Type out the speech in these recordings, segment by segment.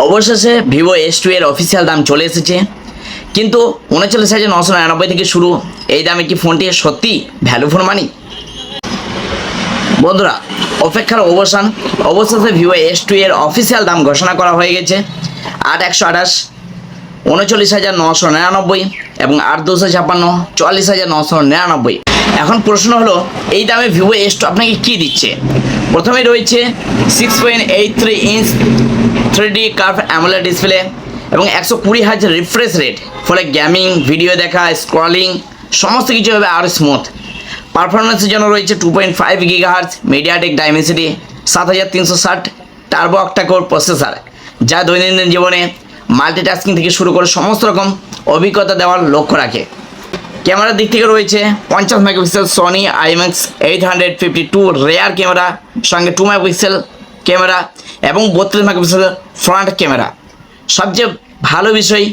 অবশেষে Vivo S2 এর official দাম চলে এসেছে, কিন্তু 39,999 থেকে শুরু। এই দামে কি ফোনটি সত্যি ভ্যালু ফর মানি? বন্ধুরা, অপেক্ষার অবসান। অবশেষে ভিভো S2 এর অফিসিয়াল দাম ঘোষণা করা হয়ে গেছে। 8,128, 39,999 এবং 8,256, 44,999। এখন প্রশ্ন হলো, এই দামে ভিভো S2 আপনাকে কি দিচ্ছে? প্রথমে রয়েছে 6.83 inch 3D curve AMOLED display এবং 120 হার্জ রিফ্রেশ রেট, ফলে গেমিং, ভিডিও দেখা, স্ক্রলিং সমস্ত কিছু হবে আরও স্মুথ। পারফরমেন্সের জন্য রয়েছে 2.5 GHz MediaTek Dimensity 7360 turbo octa core processor, যা দৈনন্দিন জীবনে মাল্টিটাস্কিং থেকে শুরু করে সমস্ত রকম অভিজ্ঞতা দেওয়ার লক্ষ্য রাখে। ক্যামেরার দিক থেকে রয়েছে 50 megapixel Sony IMX 852 rare camera, সঙ্গে 2 মেগাপিক্সেল ক্যামেরা এবং 32 মেগাপিক্সেল ফ্রন্ট ক্যামেরা। সবচেয়ে ভালো বিষয়,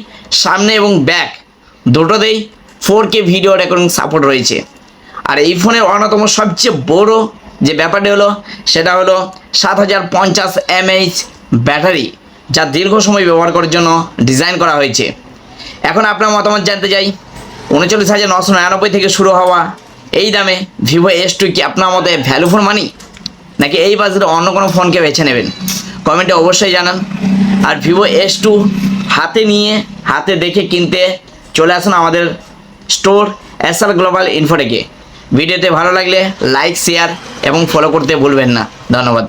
সামনে এবং ব্যাক দুটোতেই 4K ভিডিও রেকর্ডিং সাপোর্ট রয়েছে। আর এই ফোনের অন্যতম সবচেয়ে বড় যে ব্যাপারটি হলো, সেটা হলো 7050 mAh ব্যাটারি, যা দীর্ঘ সময় ব্যবহার করার জন্য ডিজাইন করা হয়েছে। এখন আপনার মতামত জানতে চাই, 39,999 থেকে শুরু হওয়া এই দামে ভিভো S2 কি আপনার মতে ভ্যালু ফর মানি, নাকি এই বাজেটে অন্য কোনো ফোনকে বেছে নেবেন? কমেন্টে অবশ্যই জানান। আর ভিভো S2 হাতে দেখে কিনতে চলে আসুন আমাদের স্টোর SR গ্লোবাল ইনফোটেকে। ভিডিওতে ভালো লাগলে লাইক, শেয়ার এবং ফলো করতে ভুলবেন না। ধন্যবাদ।